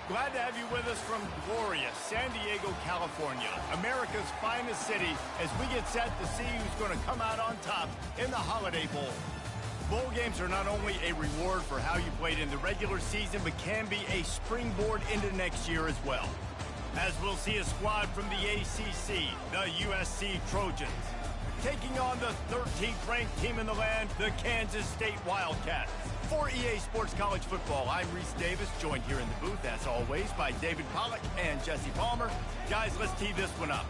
Glad to have you with us from glorious San Diego, California, America's finest city, as we get set to see who's going to come out on top in the Holiday Bowl. Bowl games are not only a reward for how you played in the regular season, but can be a springboard into next year as well. As we'll see a squad from the ACC, the USC Trojans, taking on the 13th ranked team in the land, the Kansas State Wildcats. For EA Sports College Football, I'm Reese Davis, joined here in the booth, as always, by David Pollack and Jesse Palmer. Guys, let's tee this one up.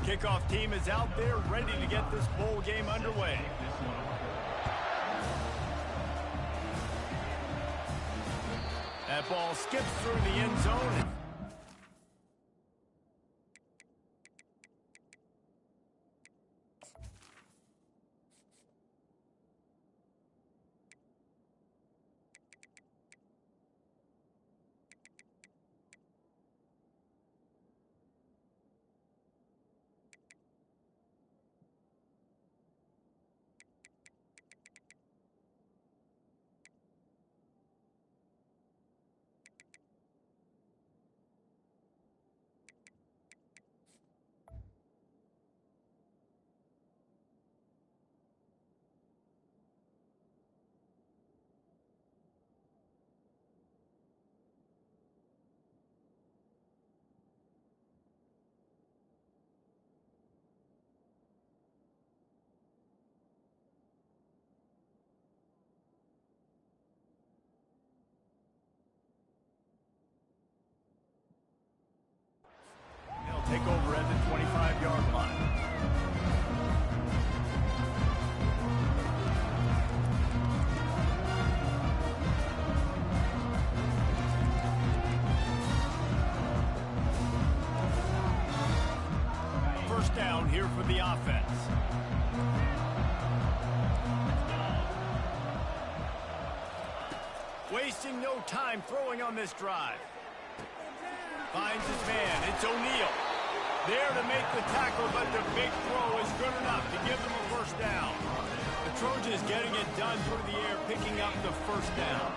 Kickoff team is out there ready to get this bowl game underway. That ball skips through the end zone. Take over at the 25-yard line. First down here for the offense. Wasting no time throwing on this drive. Finds his man. It's O'Neal. There to make the tackle, but the big throw is good enough to give them a first down. The Trojans getting it done through the air, picking up the first down.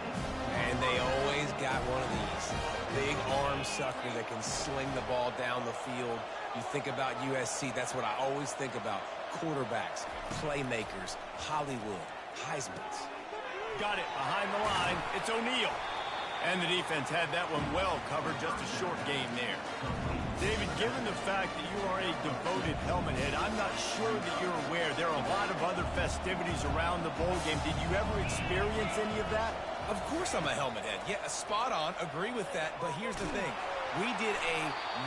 And they always got one of these. Big arm sucker that can sling the ball down the field. You think about USC, that's what I always think about. Quarterbacks, playmakers, Hollywood, Heismans. Got it behind the line. It's O'Neal. And the defense had that one well covered, just a short game there. David, given the fact that you are a devoted helmet head, I'm not sure that you're aware there are a lot of other festivities around the bowl game. Did you ever experience any of that? Of course I'm a helmet head. Yeah, spot on. Agree with that. But here's the thing. We did a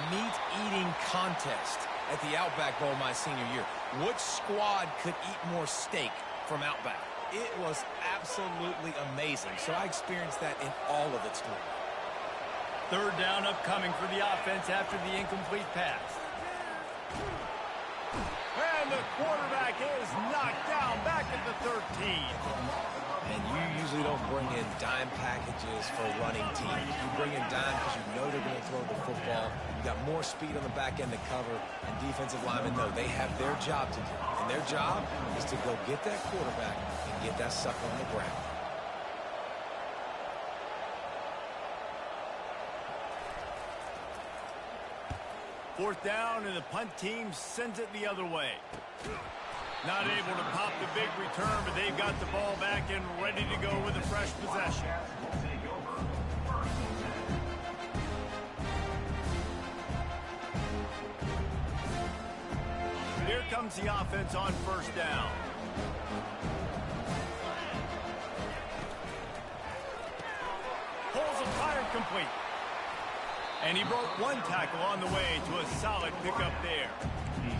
meat-eating contest at the Outback Bowl my senior year. Which squad could eat more steak from Outback? It was absolutely amazing. So I experienced that in all of its glory. Third down upcoming for the offense after the incomplete pass. And the quarterback is knocked down back at the 13. And you usually don't bring in dime packages for running teams. You bring in dime because you know they're going to throw the football. You got more speed on the back end to cover, and defensive linemen know they have their job to do. And their job is to go get that quarterback and get that sucker on the ground. Fourth down, and the punt team sends it the other way. Not able to pop the big return, but they've got the ball back and ready to go with a fresh possession. Here comes the offense on first down. Pulls it, fired complete. And he broke one tackle on the way to a solid pickup there.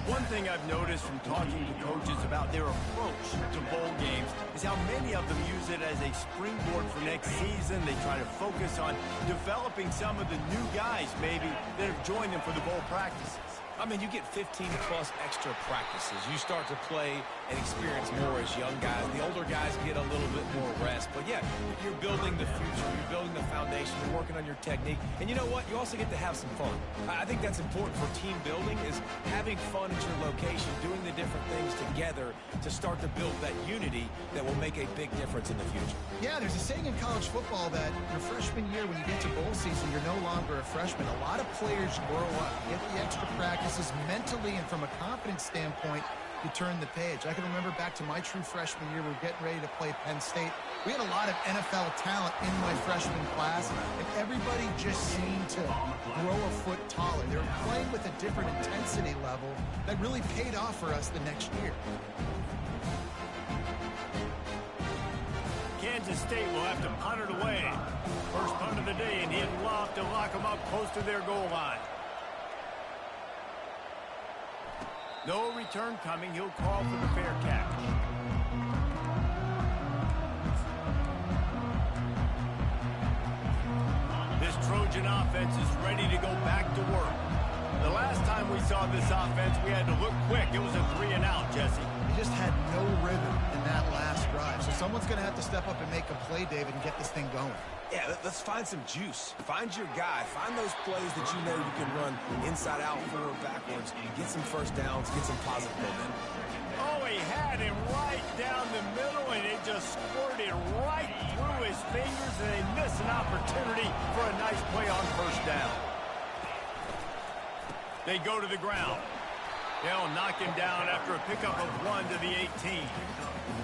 One thing I've noticed from talking to coaches about their approach to bowl games is how many of them use it as a springboard for next season. They try to focus on developing some of the new guys, maybe, that have joined them for the bowl practices. I mean, you get 15-plus extra practices. You start to play and experience more as young guys. The older guys get a little bit more rest. But, yeah, you're building the future. You're building the foundation. You're working on your technique. And you know what? You also get to have some fun. I think that's important for team building is having fun at your location, doing the different things together to start to build that unity that will make a big difference in the future. Yeah, there's a saying in college football that your freshman year, when you get to bowl season, you're no longer a freshman. A lot of players grow up, get the extra practices mentally, and from a confidence standpoint, you turn the page. I can remember back to my true freshman year, we were getting ready to play Penn State. We had a lot of NFL talent in my freshman class, and everybody just seemed to grow a foot taller. They were playing with a different intensity level that really paid off for us the next year. Kansas State will have to punt it away. First punt of the day, and he'd love to lock them up close to their goal line. No return coming. He'll call for the fair catch. This Trojan offense is ready to go back to work. The last time we saw this offense, we had to look quick. It was a 3-and-out, Jesse. They just had no rhythm in that last drive. So someone's going to have to step up and make a play, David, and get this thing going. Yeah, let's find some juice. Find your guy. Find those plays that you know you can run inside out, forward, backwards. Get some first downs, get some positive momentum. Oh, he had him right down the middle, and it just squirted right through his fingers, and they missed an opportunity for a nice play on first down. They go to the ground. They'll knock him down after a pickup of 1 to the 18.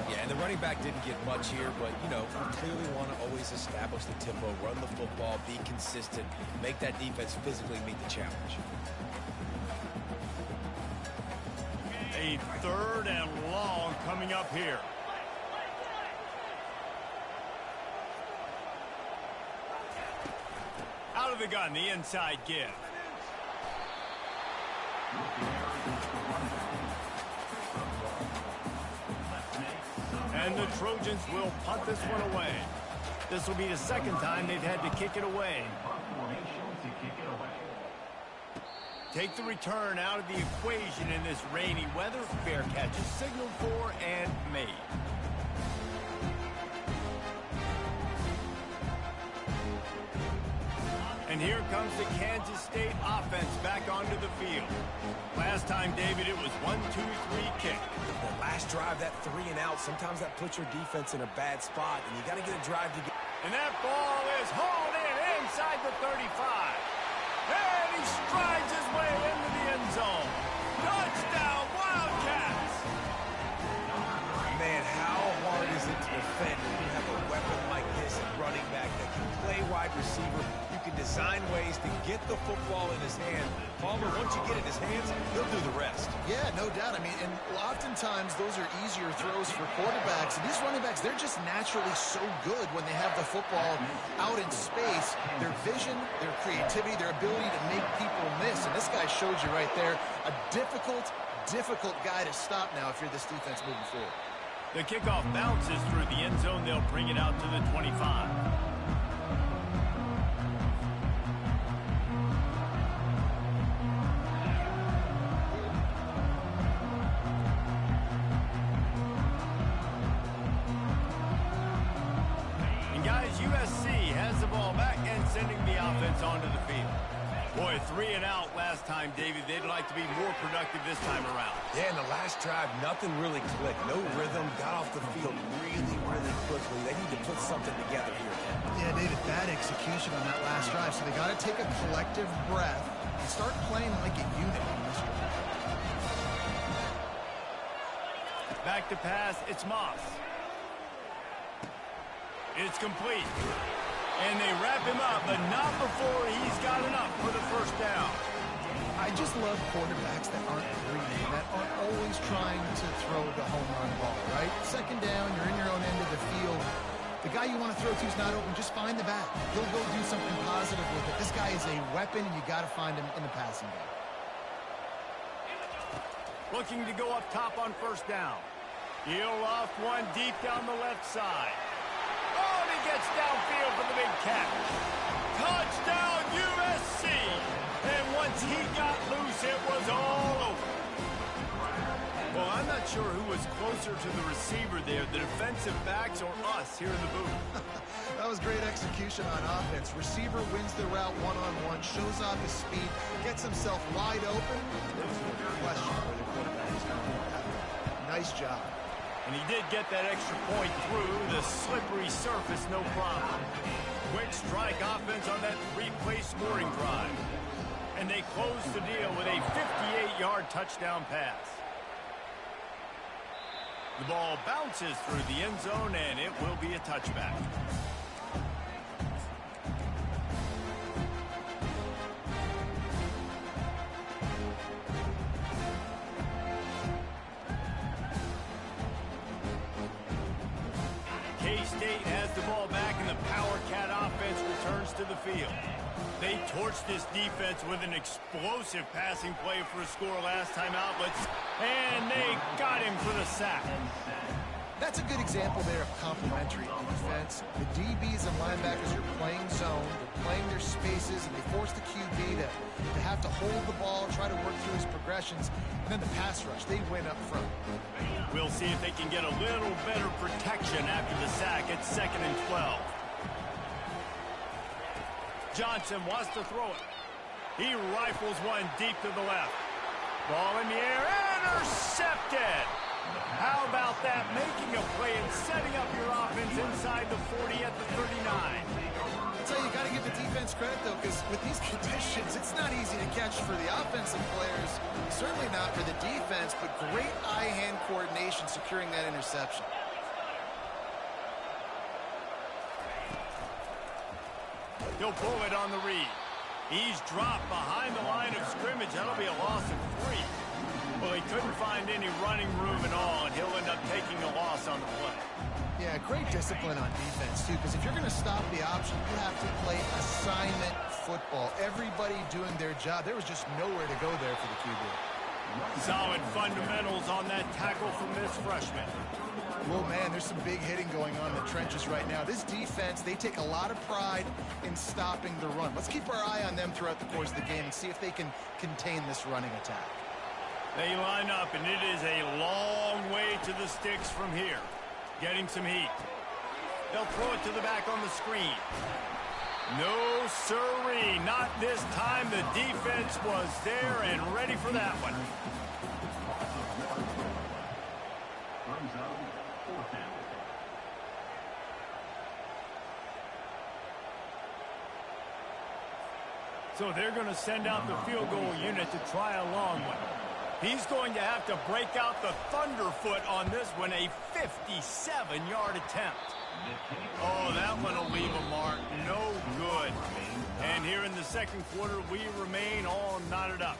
Yeah, and the running back didn't get much here, but, you know, we clearly want to always establish the tempo, run the football, be consistent, make that defense physically meet the challenge. A 3rd and long coming up here. Out of the gun, the inside give. And the Trojans will punt this one away. This will be the second time they've had to kick it away. Take the return out of the equation in this rainy weather. Fair catch is signaled for and made. And here comes the Kansas State offense back onto the field. Last time, David, it was 1-2-3 kick. The last drive, that 3-and-out, sometimes that puts your defense in a bad spot, and you got to get a drive to get. And that ball is hauled in inside the 35. And he strides his way into the end zone. Touchdown, Wildcats! Man, how hard is it to defend when you have a weapon like this at running back that can play wide receiver? You can design ways to get the football in his hand. Palmer, once you get it in his hands, he'll do the rest. Yeah, no doubt. I mean, and oftentimes those are easier throws for quarterbacks. And these running backs, they're just naturally so good when they have the football out in space. Their vision, their creativity, their ability to make people miss. And this guy showed you right there, a difficult guy to stop now if you're this defense moving forward. The kickoff bounces through the end zone. They'll bring it out to the 25. Guys, USC has the ball back and sending the offense onto the field. Boy, 3-and-out last time, David. They'd like to be more productive this time around. Yeah, in the last drive, nothing really clicked. No rhythm, got off the field really quickly. They need to put something together here. Yeah, David, bad execution on that last drive. So they got to take a collective breath and start playing like a unit on this drive. Back to pass, it's Moss. It's complete. And they wrap him up, but not before he's got enough for the first down. I just love quarterbacks that aren't greedy, that aren't always trying to throw the home run ball, right? Second down, you're in your own end of the field. The guy you want to throw to is not open. Just find the back. He'll go do something positive with it. This guy is a weapon, and you got to find him in the passing game. Looking to go up top on first down. He'll loft one deep down the left side. Oh, and he gets downfield for the big catch. Touchdown, USC! And once he got loose, it was all over. Well, I'm not sure who was closer to the receiver there, the defensive backs or us here in the booth. That was great execution on offense. Receiver wins the route one-on-one, shows off his speed, gets himself wide open. There's no question where the quarterback is going with that. Nice job. And he did get that extra point through the slippery surface, no problem. Quick strike offense on that three-play scoring drive. And they close the deal with a 58-yard touchdown pass. The ball bounces through the end zone, and it will be a touchback. K-State has the ball back, and the Power Cat offense returns to the field. They torched this defense with an explosive passing play for a score last time out, and they got him for the sack. That's a good example there of complementary defense. The DBs and linebackers are playing zone, they're playing their spaces, and they force the QB to have to hold the ball, try to work through his progressions, and then the pass rush, they win up front. We'll see if they can get a little better protection after the sack. It's 2nd and 12. Johnson wants to throw it. He rifles one deep to the left. Ball in the air, intercepted. How about that? Making a play and setting up your offense inside the 40 at the 39. I'll tell you, you got to give the defense credit, though, because with these conditions, it's not easy to catch for the offensive players. Certainly not for the defense, but great eye-hand coordination securing that interception. He'll pull it on the read. He's dropped behind the line of scrimmage. That'll be a loss of 3. Well, he couldn't find any running room at all, and he'll end up taking a loss on the play. Yeah, great discipline on defense, too, because if you're going to stop the option, you have to play assignment football. Everybody doing their job. There was just nowhere to go there for the QB. Solid fundamentals on that tackle from this freshman. Well, man, there's some big hitting going on in the trenches right now. This defense, they take a lot of pride in stopping the run. Let's keep our eye on them throughout the course of the game and see if they can contain this running attack. They line up, and it is a long way to the sticks from here. Getting some heat. They'll throw it to the back on the screen. No sirree, not this time. The defense was there and ready for that one. So they're going to send out the field goal unit to try a long one. He's going to have to break out the thunderfoot on this one, a 57-yard attempt. Oh, that one will leave a mark. No good. And here in the second quarter, we remain all knotted up.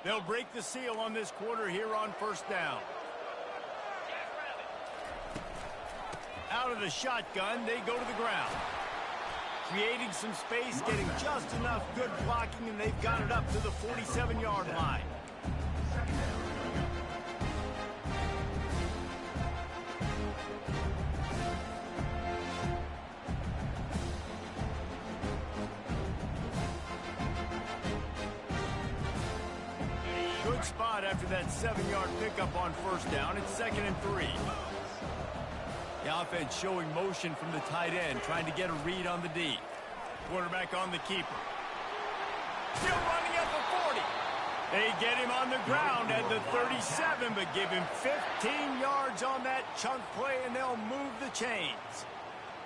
They'll break the seal on this quarter here on first down. Out of the shotgun, they go to the ground. Creating some space, getting just enough good blocking, and they've got it up to the 47-yard line. Good spot after that 7-yard pickup on first down. It's 2nd and 3. The offense showing motion from the tight end, trying to get a read on the D. Quarterback on the keeper. Still running at the 40. They get him on the ground at the 37, but give him 15 yards on that chunk play, and they'll move the chains.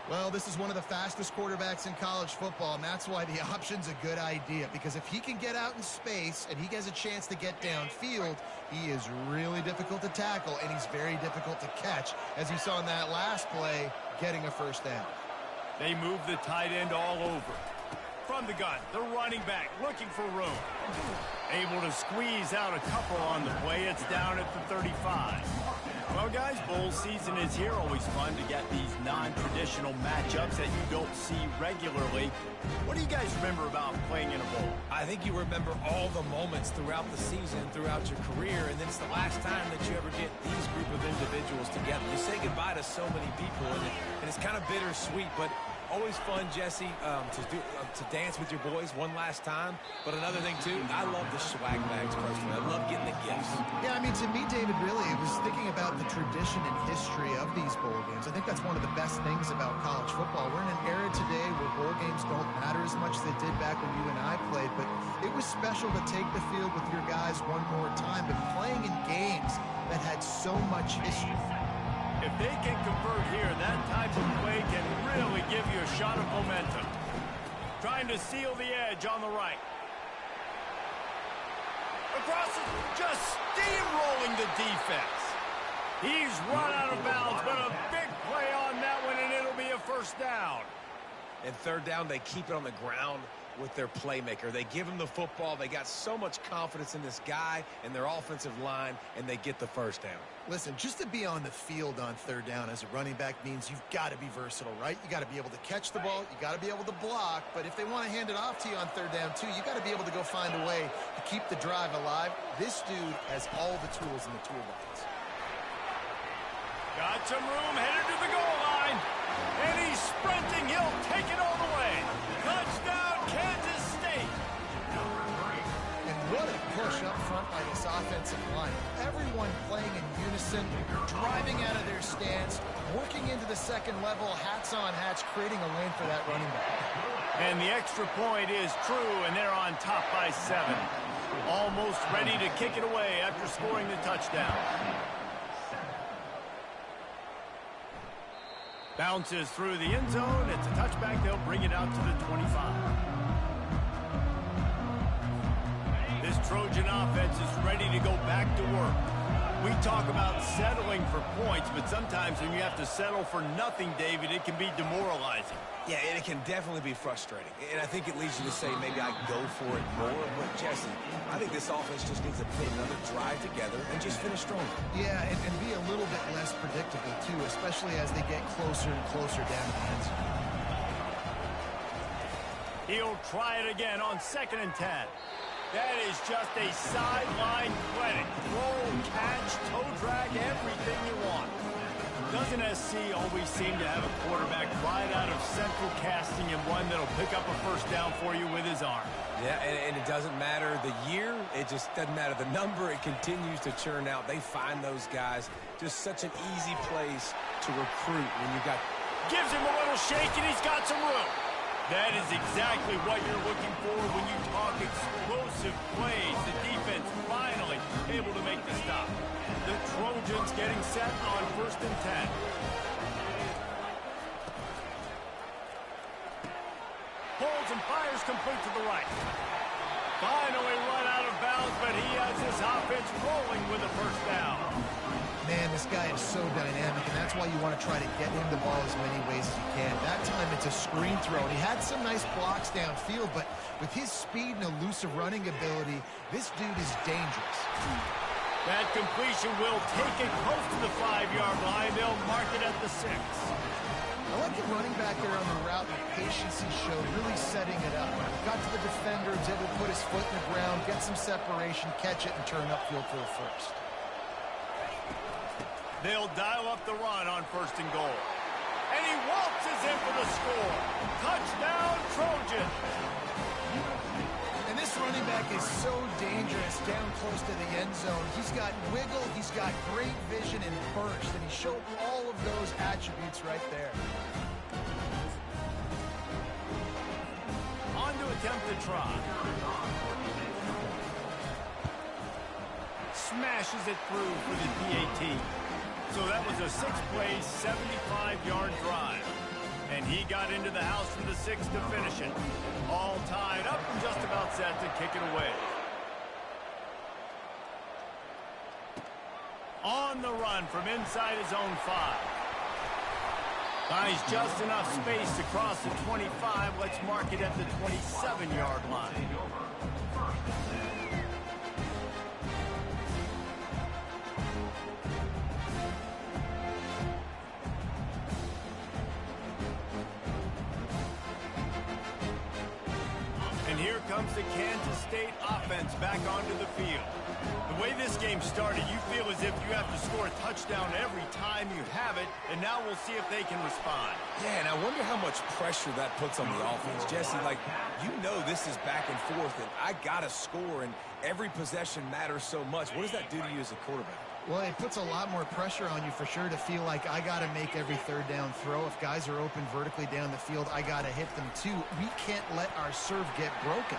Well, this is one of the fastest quarterbacks in college football, and that's why the option's a good idea, because if he can get out in space and he has a chance to get downfield, he is really difficult to tackle, and he's very difficult to catch, as you saw in that last play, getting a first down. They move the tight end all over. From the gun, the running back looking for room. Able to squeeze out a couple on the play. It's down at the 35. Well, guys, bowl season is here. Always fun to get these non-traditional matchups that you don't see regularly. What do you guys remember about playing in a bowl? I think you remember all the moments throughout the season, throughout your career, and then it's the last time that you ever get these group of individuals together. You say goodbye to so many people, and it's kind of bittersweet, but always fun, Jesse, to dance with your boys one last time. But another thing, too, I love the swag bags personally. I love getting the gifts. Yeah, I mean, to me, David, really, it was thinking about the tradition and history of these bowl games. I think that's one of the best things about college football. We're in an era today where bowl games don't matter as much as they did back when you and I played, but it was special to take the field with your guys one more time, but playing in games that had so much history. If they can convert here, that type of play can really give you a shot of momentum. Trying to seal the edge on the right. Across, just steamrolling the defense. He's run out of bounds, but a big play on that one, and it'll be a first down. And third down, they keep it on the ground with their playmaker. They give him the football. They got so much confidence in this guy and their offensive line, and they get the first down. Listen, just to be on the field on third down as a running back means you've got to be versatile, right? You got to be able to catch the ball. You got to be able to block. But if they want to hand it off to you on third down, too, you got to be able to go find a way to keep the drive alive. This dude has all the tools in the toolbox. Got some room, headed to the goal line. And he's sprinting. He'll take it all the way. Touchdown, Kansas State. And what a push up front by this offensive line. Everyone playing in unison, driving out of their stance, working into the second level, hats on hats, creating a lane for that running back. And the extra point is true, and they're on top by 7. Almost ready to kick it away after scoring the touchdown. Bounces through the end zone. It's a touchback. They'll bring it out to the 25. This Trojan offense is ready to go back to work. We talk about settling for points, but sometimes when you have to settle for nothing, David, it can be demoralizing. Yeah, and it can definitely be frustrating. And I think it leads you to say maybe I go for it more. But, Jesse, I think this offense just needs to put another drive together and just finish strong. Yeah, and be a little bit less predictable, too, especially as they get closer and closer down the end zone. He'll try it again on 2nd and 10. That is just a sideline clinic. Throw, catch, toe drag, everything you want. Doesn't SC always seem to have a quarterback right out of central casting and one that'll pick up a first down for you with his arm? Yeah, and it doesn't matter the year. It just doesn't matter the number. It continues to churn out. They find those guys. Just such an easy place to recruit when you got... Gives him a little shake, and he's got some room. That is exactly what you're looking for when you talk explosive plays. The defense finally able to make the stop. The Trojans getting set on 1st and 10. Holds and fires complete to the right. Finally run out of bounds, but he has his offense rolling with a first down. Man, this guy is so dynamic, and that's why you want to try to get him the ball as many ways as you can. That time it's a screen throw, and he had some nice blocks downfield, but with his speed and elusive running ability, this dude is dangerous. That completion will take it close to the 5-yard line. They'll mark it at the 6. I like the running back there on the route, the patience he showed, really setting it up. Got to the defender, was able to put his foot in the ground, get some separation, catch it, and turn upfield for the first. They'll dial up the run on 1st and goal. And he waltzes in for the score. Touchdown, Trojan. And this running back is so dangerous down close to the end zone. He's got wiggle, he's got great vision and burst, and he showed all of those attributes right there. On to attempt the try. Smashes it through for the PAT. So that was a 6-play, 75-yard drive. And he got into the house for the 6 to finish it. All tied up and just about set to kick it away. On the run from inside his own 5. Buys just enough space to cross the 25. Let's mark it at the 27-yard line. the Kansas State offense back onto the field. The way this game started, you feel as if you have to score a touchdown every time you have it, and now we'll see if they can respond. Yeah, and I wonder how much pressure that puts on the offense. Jesse, like, you know this is back and forth, and I got to score, and every possession matters so much. What does that do to you as a quarterback? Well, it puts a lot more pressure on you for sure to feel like I got to make every third down throw. If guys are open vertically down the field, I got to hit them too. We can't let our serve get broken.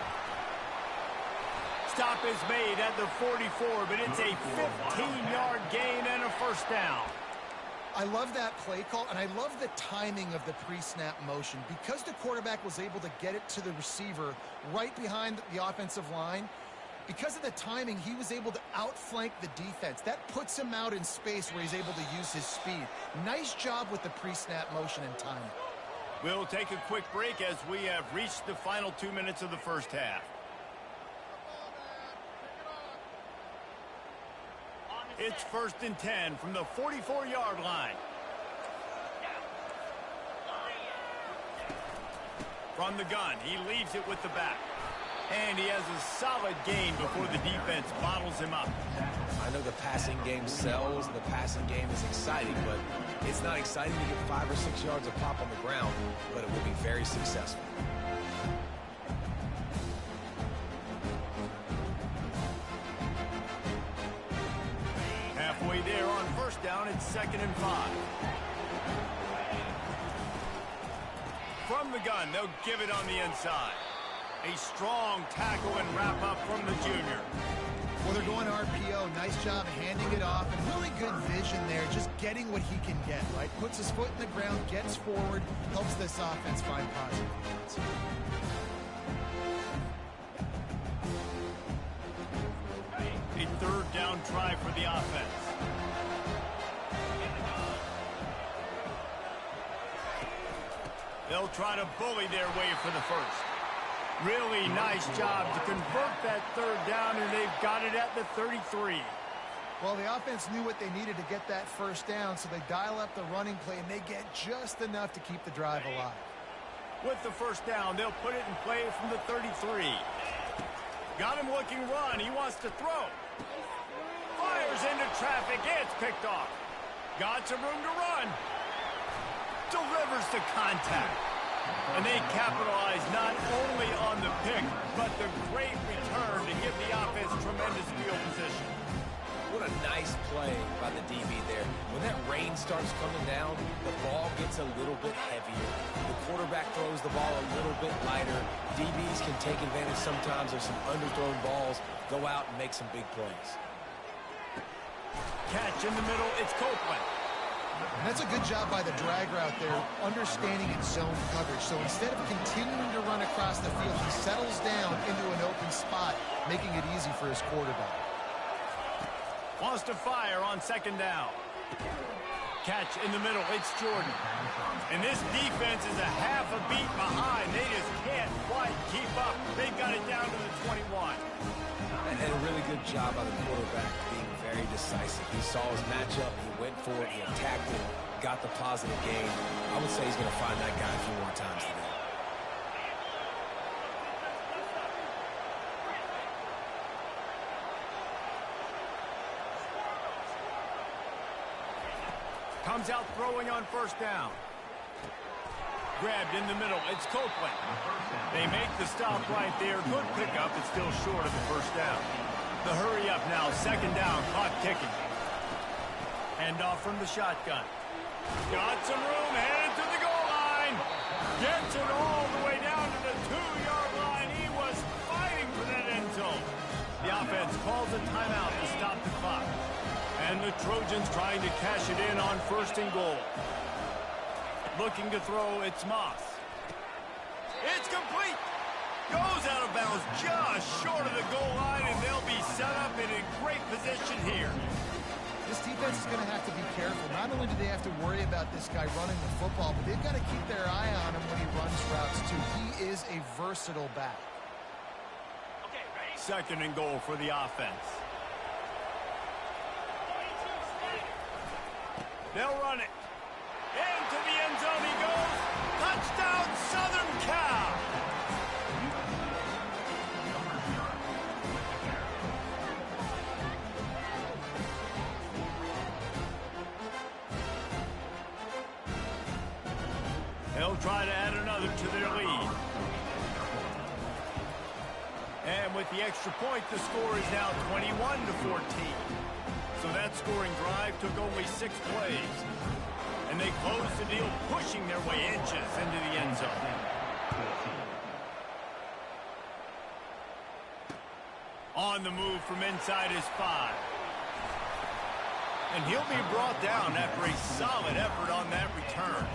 Stop is made at the 44, but it's a 15-yard gain and a first down. I love that play call, and I love the timing of the pre-snap motion. Because the quarterback was able to get it to the receiver right behind the offensive line, because of the timing, he was able to outflank the defense. That puts him out in space where he's able to use his speed. Nice job with the pre-snap motion and timing. We'll take a quick break as we have reached the final 2 minutes of the first half. It's 1st and 10 from the 44-yard line. From the gun, he leaves it with the back. And he has a solid gain before the defense bottles him up. I know the passing game sells, the passing game is exciting, but it's not exciting to get 5 or 6 yards of pop on the ground, but it will be very successful. Halfway there on first down, it's 2nd and 5. From the gun, they'll give it on the inside. A strong tackle and wrap up from the junior. Well, they're going RPO. Nice job handing it off, and really good vision there, just getting what he can get, right? Puts his foot in the ground, gets forward, helps this offense find positive points. A 3rd down try for the offense. They'll try to bully their way for the first. Really nice job to convert that 3rd down, and they've got it at the 33. Well, the offense knew what they needed to get that first down, so they dial up the running play, and they get just enough to keep the drive alive. With the first down, they'll put it in play from the 33. Got him looking run. He wants to throw. Fires into traffic. It's picked off. Got some room to run. Delivers the contact. And they capitalize not only on the pick, but the great return to give the offense tremendous field position. What a nice play by the DB there. When that rain starts coming down, the ball gets a little bit heavier. The quarterback throws the ball a little bit lighter. DBs can take advantage sometimes of some underthrown balls, go out and make some big plays. Catch in the middle, it's Copeland. And that's a good job by the drag route there, understanding its zone coverage. So instead of continuing to run across the field, he settles down into an open spot, making it easy for his quarterback. Wants to fire on 2nd down. Catch in the middle, it's Jordan. And this defense is a half a beat behind. They just can't quite keep up. They've got it down to the 21. And a really good job by the quarterback being very decisive. He saw his matchup, he went for it, he attacked it, got the positive gain. I would say he's going to find that guy a few more times today. Comes out throwing on first down. Grabbed in the middle. It's Copeland. They make the stop right there. Good pickup. It's still short of the first down. The hurry up now. 2nd down. Clock ticking. Hand off from the shotgun. Got some room. Headed to the goal line. Gets it all the way down to the 2-yard line. He was fighting for that end zone. The offense calls a timeout to stop the clock. And the Trojans trying to cash it in on 1st and goal. Looking to throw, it's Moss. It's complete. Goes out of bounds just short of the goal line, and they'll be set up in a great position here. This defense is going to have to be careful. Not only do they have to worry about this guy running the football, but they've got to keep their eye on him when he runs routes, too. He is a versatile back. 2nd and goal for the offense. They'll run it. Into the end zone he goes. Touchdown, Southern Cal. they'll try to add another to their lead. And with the extra point, the score is now 21-14. So that scoring drive took only 6 plays. And they closed the deal, pushing their way inches into the end zone. On the move from inside his 5. And he'll be brought down after a solid effort on that return.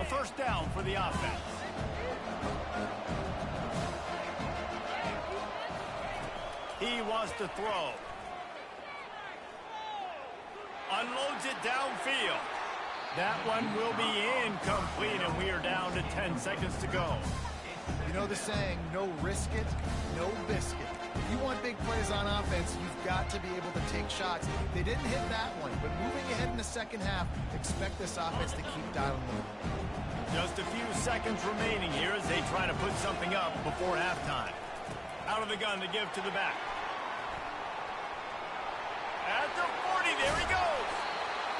A first down for the offense. He wants to throw. Unloads it downfield. That one will be incomplete, and we are down to 10 seconds to go. You know the saying, no risk it, no biscuit. If you want big plays on offense, you've got to be able to take shots. They didn't hit that one, but moving ahead in the second half, expect this offense to keep dialing them. Just a few seconds remaining here as they try to put something up before halftime. Out of the gun to give to the back. At the 40, there he goes.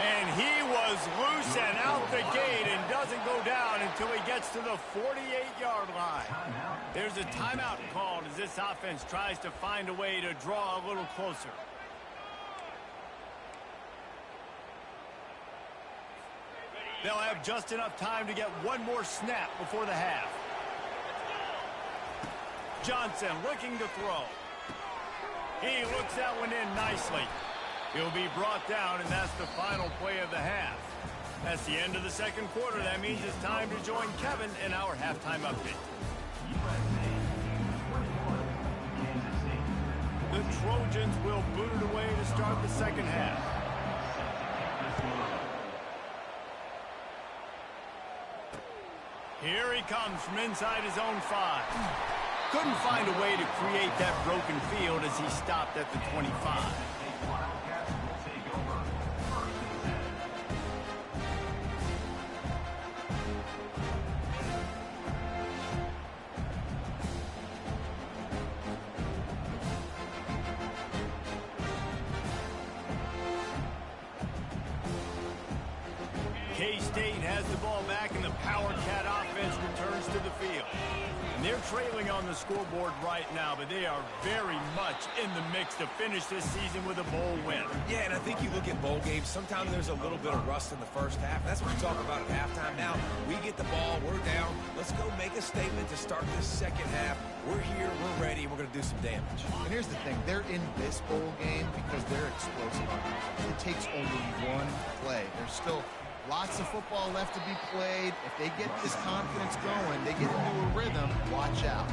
And he was loose and out the gate and doesn't go down until he gets to the 48-yard line. There's a timeout called as this offense tries to find a way to draw a little closer. They'll have just enough time to get one more snap before the half. Johnson looking to throw. He looks that one in nicely. He'll be brought down, and that's the final play of the half. That's the end of the second quarter. That means it's time to join Kevin in our halftime update. The Trojans will boot it away to start the second half. Here he comes from inside his own 5. Couldn't find a way to create that broken field as he stopped at the 25. K-State has the ball back, and the Power Cat offense returns to the field. And they're trailing on the scoreboard right now, but they are very much in the mix to finish this season with a bowl win. Yeah, and I think you look at bowl games, sometimes there's a little bit of rust in the first half. That's what we talk about at halftime. Now, we get the ball, we're down. Let's go make a statement to start this second half. We're here, we're ready, we're going to do some damage. And here's the thing, they're in this bowl game because they're explosive on offense. It takes only one play. There's still lots of football left to be played. If they get this confidence going, they get into a rhythm, watch out.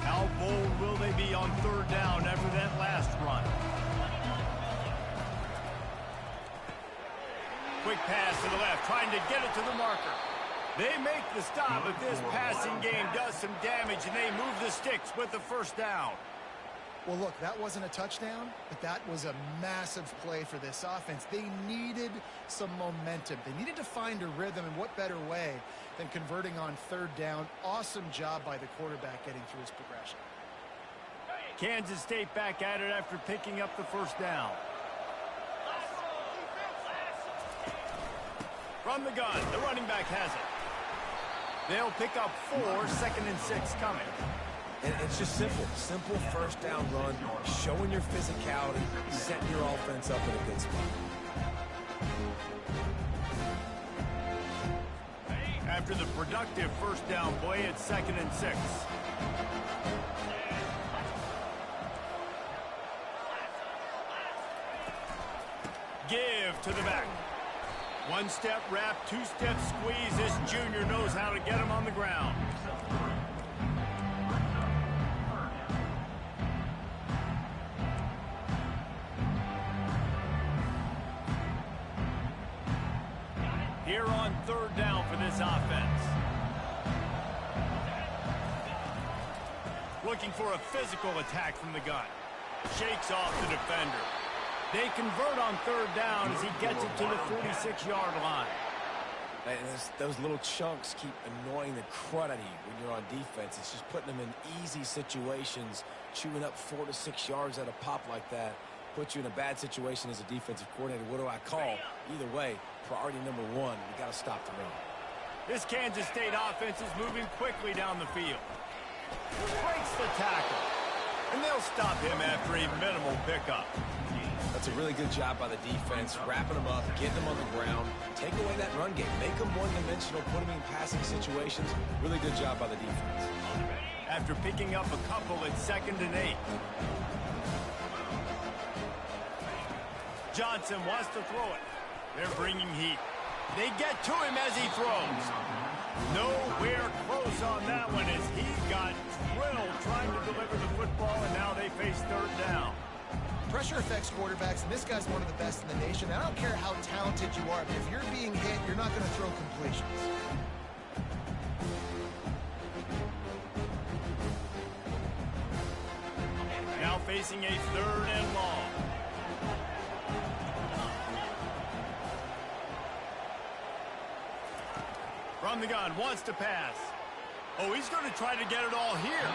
How bold will they be on third down after that last run? Quick pass to the left, trying to get it to the marker. They make the stop, but this passing game does some damage, and they move the sticks with the first down. Well, look, that wasn't a touchdown, but that was a massive play for this offense. They needed some momentum. They needed to find a rhythm, and what better way than converting on third down. Awesome job by the quarterback getting through his progression. Kansas State back at it after picking up the first down. From the gun, the running back has it. They'll pick up 4, 2nd and 6 coming. And it's just simple first down run, showing your physicality, setting your offense up in a good spot. After the productive first down play, it's 2nd and 6. Give to the back. One step wrap, 2-step squeeze. This junior knows how to get him on the ground. Here on third down for this offense. Looking for a physical attack from the gun. Shakes off the defender. They convert on third down as he gets it to the 46-yard line. And those little chunks keep annoying the crud out of you when you're on defense. It's just putting them in easy situations, chewing up 4 to 6 yards at a pop like that. Puts you in a bad situation as a defensive coordinator. What do I call? Either way, priority number one, we got to stop the run. This Kansas State offense is moving quickly down the field. Breaks the tackle. And they'll stop him after a minimal pickup. That's a really good job by the defense, wrapping them up, getting them on the ground, take away that run game, make them one-dimensional, put them in passing situations. Really good job by the defense. After picking up a couple at 2nd and 8. Johnson wants to throw it. They're bringing heat. They get to him as he throws. Nowhere close on that one as he got drilled trying to deliver the football, and now they face third down. Pressure affects quarterbacks, and this guy's one of the best in the nation. I don't care how talented you are, but if you're being hit, you're not going to throw completions. Now facing a 3rd and long. From the gun, wants to pass. Oh, he's going to try to get it all here.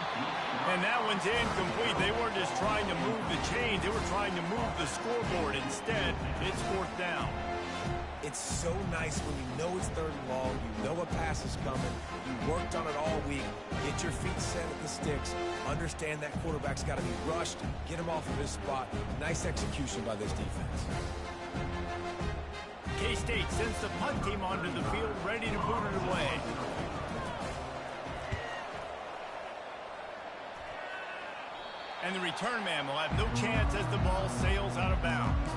And that one's incomplete. They weren't just trying to move the chains. They were trying to move the scoreboard. Instead, it's 4th down. It's so nice when you know it's 3rd and long, you know a pass is coming, you worked on it all week, get your feet set at the sticks, understand that quarterback's got to be rushed, get him off of his spot. Nice execution by this defense. K-State sends the punt team onto the field, ready to boot it away. And the return man will have no chance as the ball sails out of bounds.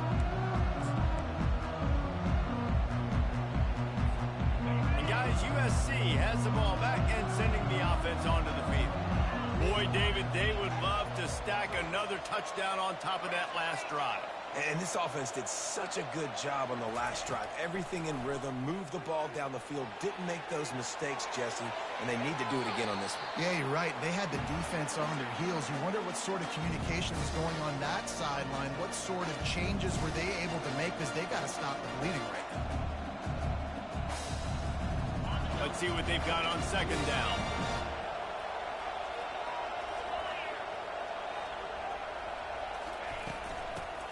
And guys, USC has the ball back and sending the offense onto the field. Boy, David, they would love to stack another touchdown on top of that last drive. And this offense did such a good job on the last drive. Everything in rhythm, moved the ball down the field, didn't make those mistakes, Jesse, and they need to do it again on this one. Yeah, you're right. They had the defense on their heels. You wonder what sort of communication was going on that sideline. What sort of changes were they able to make, because they got to stop the bleeding right now. Let's see what they've got on 2nd down.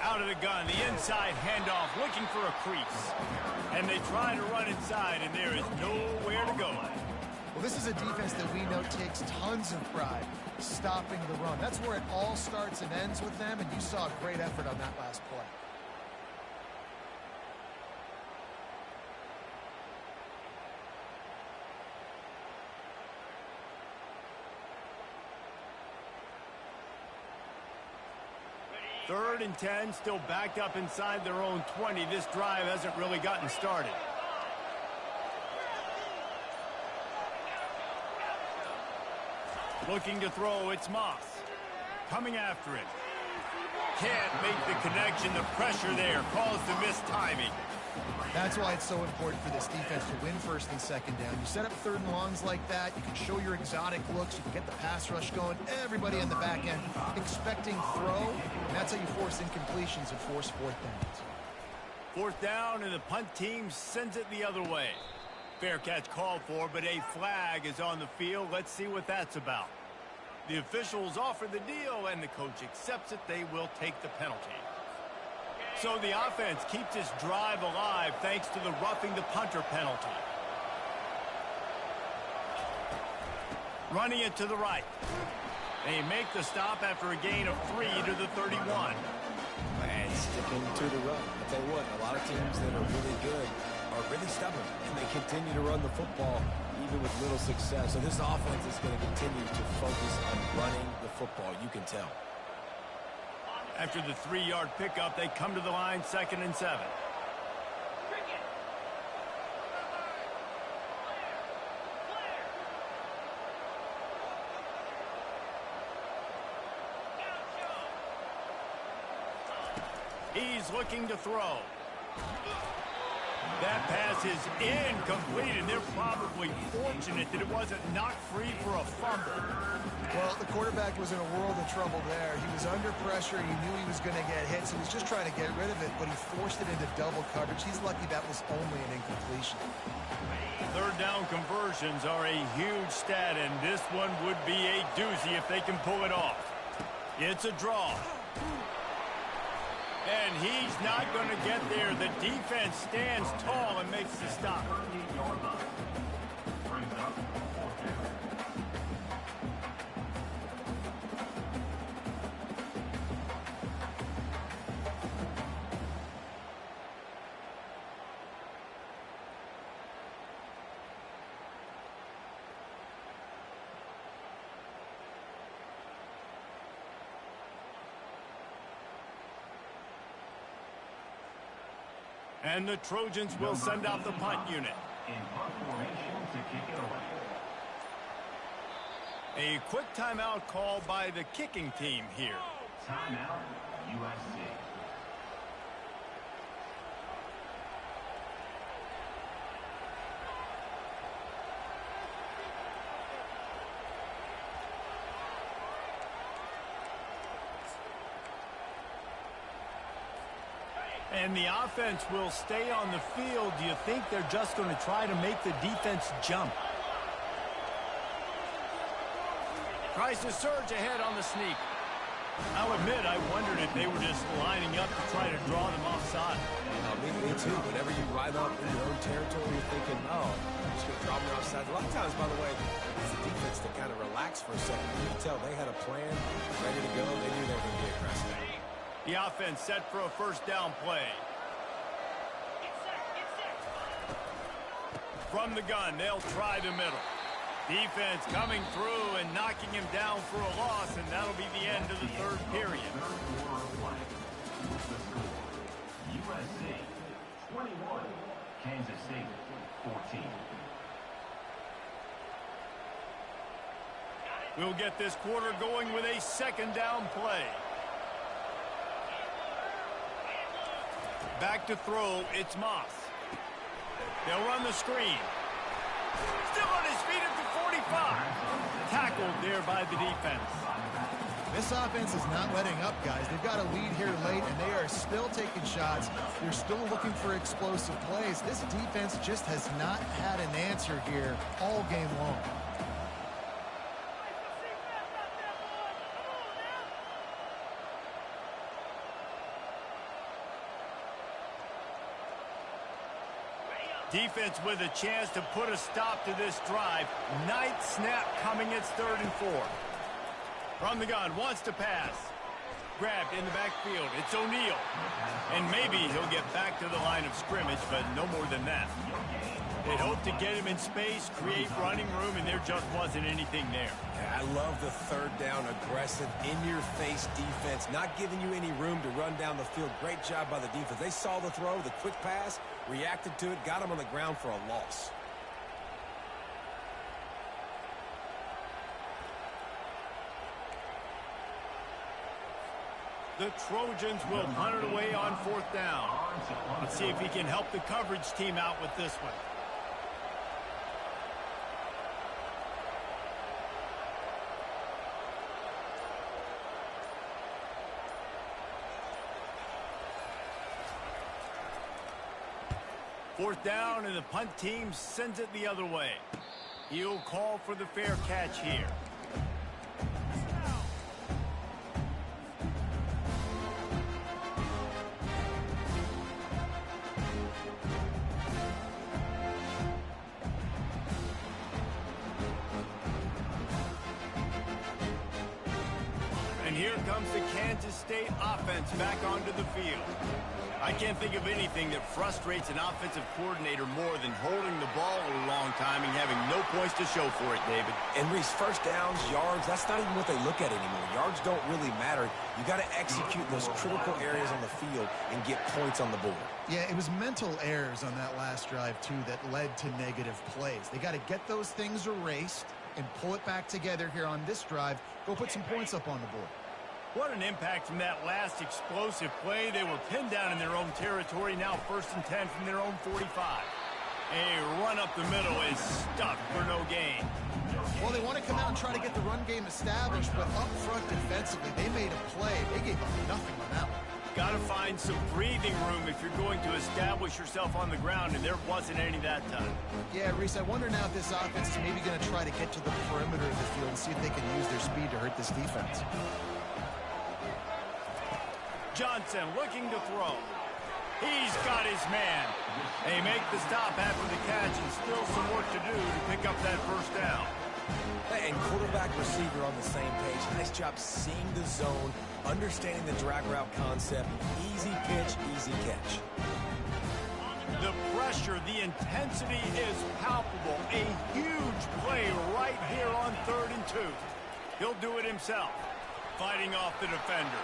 Out of the gun, the inside handoff, looking for a crease. And they try to run inside, and there is nowhere to go. Well, this is a defense that we know takes tons of pride stopping the run. That's where it all starts and ends with them, and you saw a great effort on that last play. Third and 10, still backed up inside their own 20. This drive hasn't really gotten started. Looking to throw, it's Moss. Coming after it. Can't make the connection. The pressure there caused the missed timing. That's why it's so important for this defense to win 1st and 2nd down. You set up 3rd and longs like that, you can show your exotic looks, you can get the pass rush going, everybody on the back end expecting throw, and that's how you force incompletions and force 4th downs. 4th down, and the punt team sends it the other way. Fair catch called for, but a flag is on the field. Let's see what that's about. The officials offer the deal, and the coach accepts it. They will take the penalty. So the offense keeps this drive alive thanks to the roughing the punter penalty. Running it to the right. They make the stop after a gain of 3 to the 31. And sticking to the run. I'll tell you what, a lot of teams that are really good are really stubborn, and they continue to run the football even with little success. So this offense is going to continue to focus on running the football. You can tell. After the 3-yard pickup, they come to the line, 2nd and 7. He's looking to throw. That pass is incomplete, and they're probably fortunate that it wasn't knocked free for a fumble. Well, the quarterback was in a world of trouble there. He was under pressure. He knew he was going to get hit, so he was just trying to get rid of it, but he forced it into double coverage. He's lucky that was only an incompletion. Third down conversions are a huge stat, and this one would be a doozy if they can pull it off. It's a draw. And he's not going to get there. The defense stands tall and makes the stop. And the Trojans will send out the punt unit. In punt formation to kick it away. A quick timeout called by the kicking team here. Timeout, USC. And the offense will stay on the field. Do you think they're just going to try to make the defense jump? Tries to surge ahead on the sneak. I'll admit, I wondered if they were just lining up to try to draw them offside. Me too. Whenever you ride up in your own territory, you're thinking, oh, I'm just going to draw me offside. A lot of times, by the way, it's the defense that kind of relaxed for a second. You can tell they had a plan, ready to go. They knew they were going to be aggressive. The offense set for a first down play. From the gun, they'll try the middle. Defense coming through and knocking him down for a loss, and that'll be the end of the third period. USC 21, Kansas State 14. We'll get this quarter going with a second down play. Back to throw, it's Moss. They'll run the screen. Still on his feet at the 45. Tackled there by the defense. This offense is not letting up, guys. They've got a lead here late, and they are still taking shots. They're still looking for explosive plays. This defense just has not had an answer here all game long. Defense with a chance to put a stop to this drive. Night snap coming. It's 3rd and 4. From the gun, wants to pass. Grabbed in the backfield. It's O'Neal. And maybe he'll get back to the line of scrimmage, but no more than that. They'd hope to get him in space, create running room, and there just wasn't anything there. Yeah, I love the third down, aggressive, in-your-face defense, not giving you any room to run down the field. Great job by the defense. They saw the throw, the quick pass, reacted to it, got him on the ground for a loss. The Trojans will punt it away on 4th down. Let's see if he can help the coverage team out with this one. Fourth down, and the punt team sends it the other way. He'll call for the fair catch here. And here comes the Kansas State offense back onto the field. I can't think of anything that frustrates an offensive coordinator more than holding the ball a long time and having no points to show for it, David. And Reese, first downs, yards, that's not even what they look at anymore. Yards don't really matter. You got to execute those critical areas on the field and get points on the board. Yeah, it was mental errors on that last drive, too, that led to negative plays. They got to get those things erased and pull it back together here on this drive. Go put some points up on the board. What an impact from that last explosive play. They were pinned down in their own territory, now 1st and 10 from their own 45. A run up the middle is stuck for no gain. Well, they want to come out and try to get the run game established, but up front defensively, they made a play. They gave up nothing on that one. Got to find some breathing room if you're going to establish yourself on the ground, and there wasn't any that time. Yeah, Reese, I wonder now if this offense is maybe going to try to get to the perimeter of the field and see if they can use their speed to hurt this defense. Johnson looking to throw. He's got his man. They make the stop after the catch, and still some work to do to pick up that first down. And quarterback receiver on the same page. Nice job seeing the zone, understanding the drag route concept. Easy pitch, easy catch. The pressure, the intensity is palpable. A huge play right here on 3rd and 2. He'll do it himself, fighting off the defender.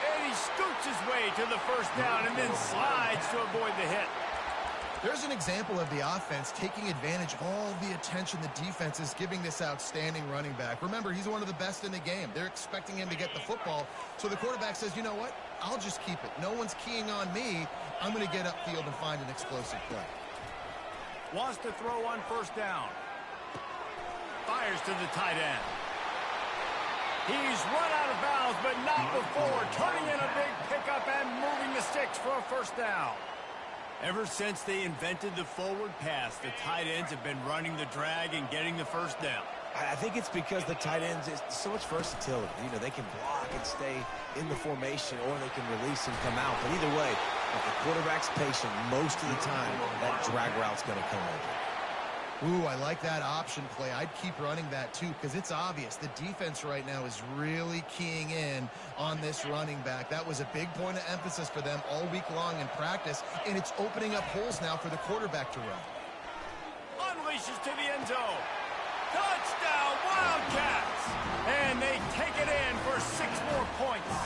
And he scoots his way to the first down and then slides to avoid the hit. There's an example of the offense taking advantage of all the attention the defense is giving this outstanding running back. Remember, he's one of the best in the game. They're expecting him to get the football. So the quarterback says, you know what? I'll just keep it. No one's keying on me. I'm going to get upfield and find an explosive play. Wants to throw on 1st down. Fires to the tight end. He's run out of bounds, but not before. Turning in a big pickup and moving the sticks for a 1st down. Ever since they invented the forward pass, the tight ends have been running the drag and getting the 1st down. I think it's because the tight ends is so much versatility. You know, they can block and stay in the formation, or they can release and come out. But either way, if the quarterback's patient, most of the time, that drag route's going to come over. Ooh, I like that option play. I'd keep running that too, because it's obvious the defense right now is really keying in on this running back. That was a big point of emphasis for them all week long in practice, and it's opening up holes now for the quarterback to run. Unleashes to the end zone. Touchdown, Wildcats! And they take it in for 6 more points.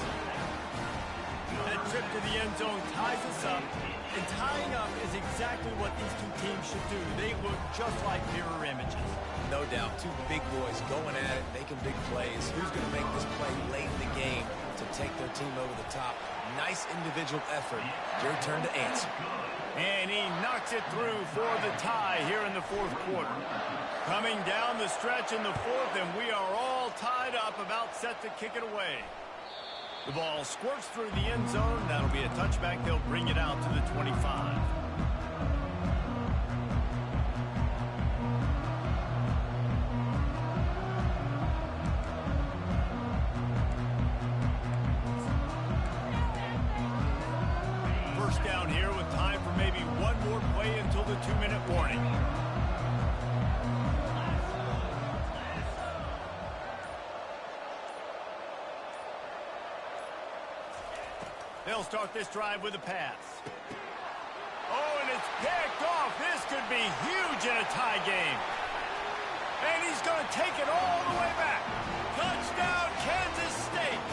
That trip to the end zone ties us up. And tying up is exactly what these two teams should do. They look just like mirror images. No doubt, 2 big boys going at it, making big plays. Who's going to make this play late in the game to take their team over the top? Nice individual effort. Your turn to answer. And he knocks it through for the tie here in the 4th quarter. Coming down the stretch in the 4th, and we are all tied up, about set to kick it away. The ball squirts through the end zone. That'll be a touchback. They'll bring it out to the 25. First down here with time for maybe one more play until the 2-minute warning. They'll start this drive with a pass. Oh, and it's picked off. This could be huge in a tie game. And he's going to take it all the way back. Touchdown, Kansas State.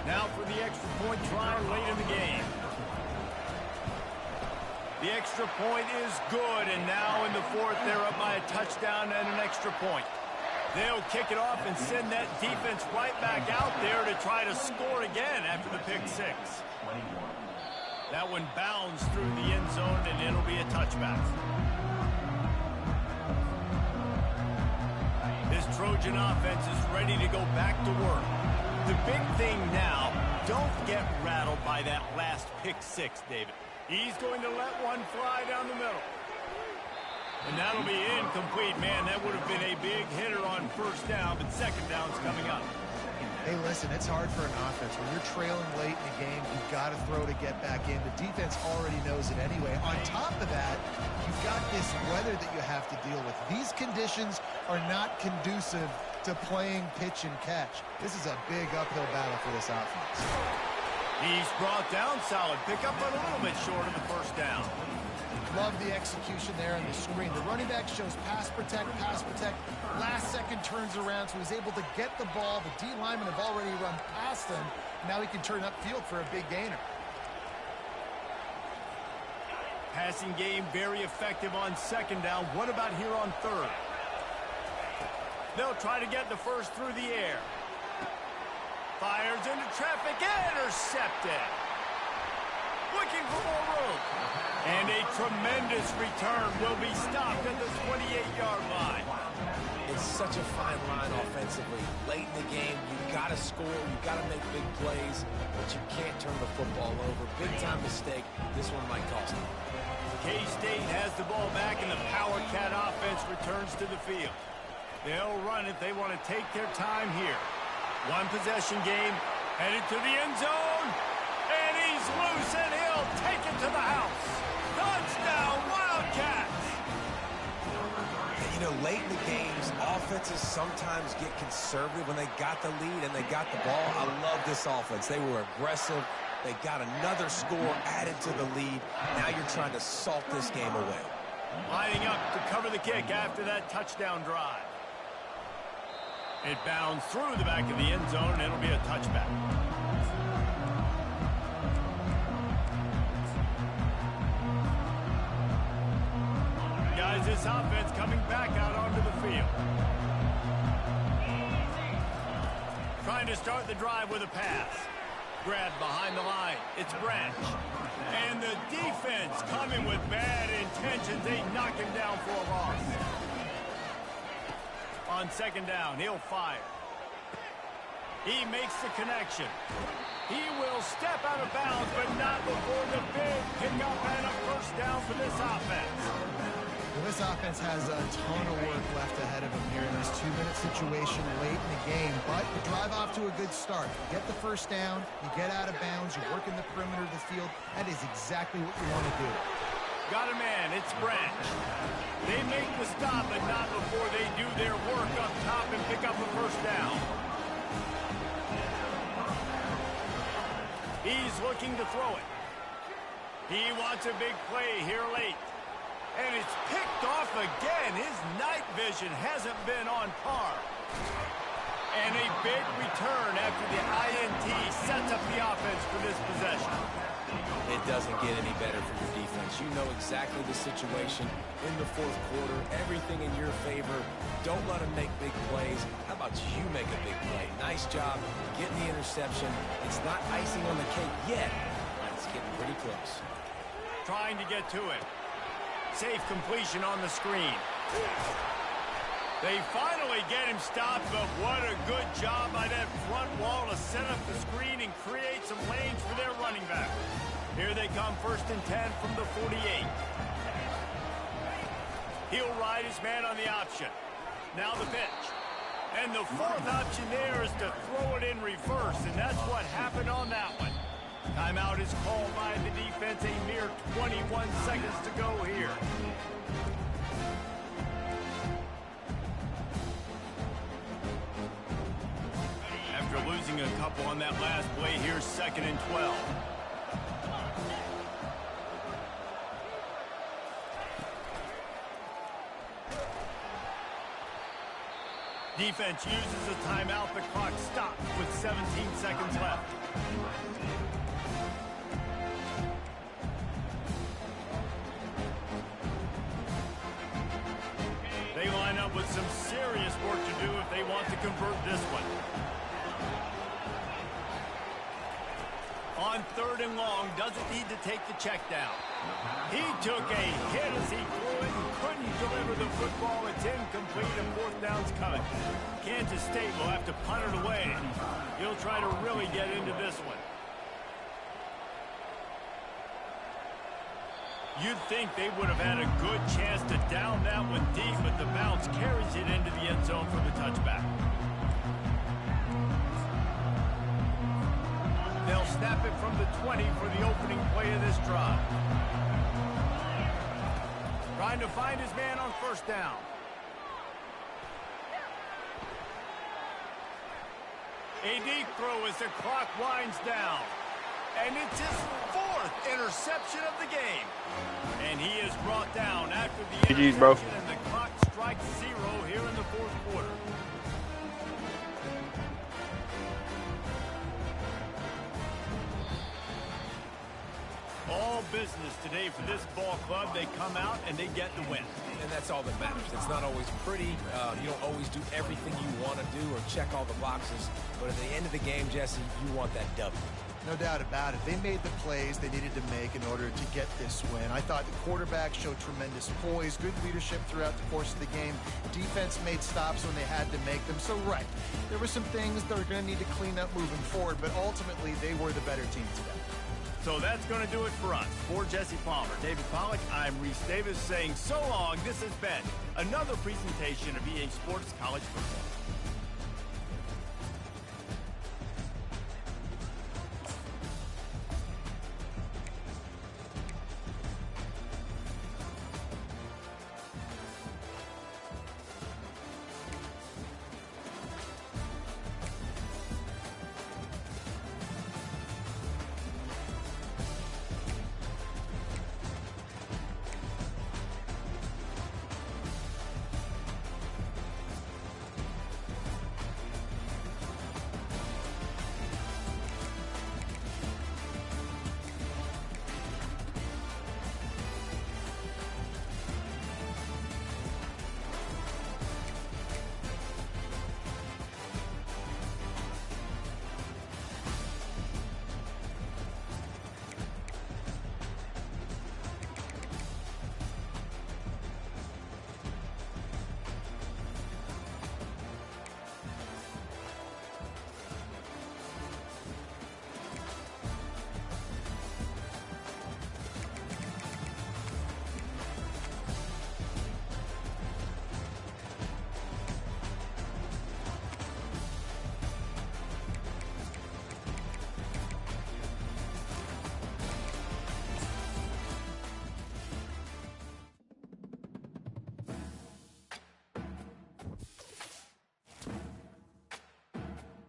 Now for the extra point try late in the game. The extra point is good, and now in the 4th, they're up by a touchdown and an extra point. They'll kick it off and send that defense right back out there to try to score again after the pick 6. That one bounds through the end zone, and it'll be a touchback. This Trojan offense is ready to go back to work. The big thing now, don't get rattled by that last pick 6, David. He's going to let one fly down the middle. And that'll be incomplete. Man, that would have been a big hitter on 1st down, but 2nd down's coming up. Hey, listen, it's hard for an offense. When you're trailing late in the game, you've got to throw to get back in. The defense already knows it anyway. On top of that, you've got this weather that you have to deal with. These conditions are not conducive to playing pitch and catch. This is a big uphill battle for this offense. He's brought down solid pickup, but a little bit short of the 1st down. Love the execution there on the screen. The running back shows pass protect. Last second turns around, so he's able to get the ball. The D linemen have already run past him. Now he can turn upfield for a big gainer. Passing game very effective on second down. What about here on third? They'll try to get the first through the air. Fires into traffic. Intercepted. Looking for more room. And a tremendous return will be stopped at the 28-yard line. It's such a fine line offensively. Late in the game, you've got to score, you've got to make big plays, but you can't turn the football over. Big-time mistake. This one might cost them. K-State has the ball back, and the Power Cat offense returns to the field. They'll run it. They want to take their time here. One possession game, headed to the end zone, and he's loose, and he'll take it to the house. Touchdown, Wildcats! You know, late in the games, offenses sometimes get conservative when they got the lead and they got the ball. I love this offense. They were aggressive. They got another score added to the lead. Now you're trying to salt this game away. Lining up to cover the kick after that touchdown drive. It bounds through the back of the end zone, and it'll be a touchback. Guys, this offense coming back out onto the field. Trying to start the drive with a pass. Grab behind the line. It's Branch. And the defense coming with bad intentions. They knock him down for a loss. On second down, he'll fire. He makes the connection. He will step out of bounds, but not before the big pickup and a first down for this offense. Well, this offense has a ton of work left ahead of them here in this two-minute situation late in the game, but you drive off to a good start. You get the first down, you get out of bounds, you work in the perimeter of the field. That is exactly what you want to do. Got a man, it's Branch. They make the stop, but not before they do their work up top and pick up a first down. He's looking to throw it. He wants a big play here late. And it's picked off again. His night vision hasn't been on par. And a big return after the INT sets up the offense for this possession. It doesn't get any better for your defense. You know exactly the situation in the fourth quarter. Everything in your favor. Don't let them make big plays. How about you make a big play? Nice job getting the interception. It's not icing on the cake yet, but it's getting pretty close. Trying to get to it. Safe completion on the screen. They finally get him stopped, but what a good job by that front wall to set up the screen and create some lanes for their running back. Here they come, 1st and 10 from the 48. He'll ride his man on the option. Now the pitch. And the fourth option there is to throw it in reverse, and that's what happened on that one. Timeout is called by the defense. A mere 21 seconds to go here. After losing a couple on that last play, here's 2nd and 12. Defense uses a timeout. The clock stops with 17 seconds left. They line up with some serious work to do if they want to convert this one. On 3rd and long, doesn't need to take the check down. He took a hit as he threw it and couldn't deliver the football. It's incomplete and 4th down's coming. Kansas State will have to punt it away. He'll try to really get into this one. You'd think they would have had a good chance to down that one deep, but the bounce carries it into the end zone for the touchback. They'll snap it from the 20 for the opening play of this drive. Trying to find his man on 1st down. A deep throw as the clock winds down. And it's his 4th interception of the game. And he is brought down after the interception, and the clock strikes 0 here in the 4th quarter. All business today for this ball club. They come out and they get the win. And that's all that matters. It's not always pretty. You don't always do everything you want to do or check all the boxes. But at the end of the game, Jesse, you want that W. No doubt about it. They made the plays they needed to make in order to get this win. I thought the quarterback showed tremendous poise, good leadership throughout the course of the game. Defense made stops when they had to make them. So, right, there were some things that are going to need to clean up moving forward, but ultimately they were the better team today. So that's going to do it for us. For Jesse Palmer, David Pollack, I'm Reese Davis saying so long. This has been another presentation of EA Sports College Football.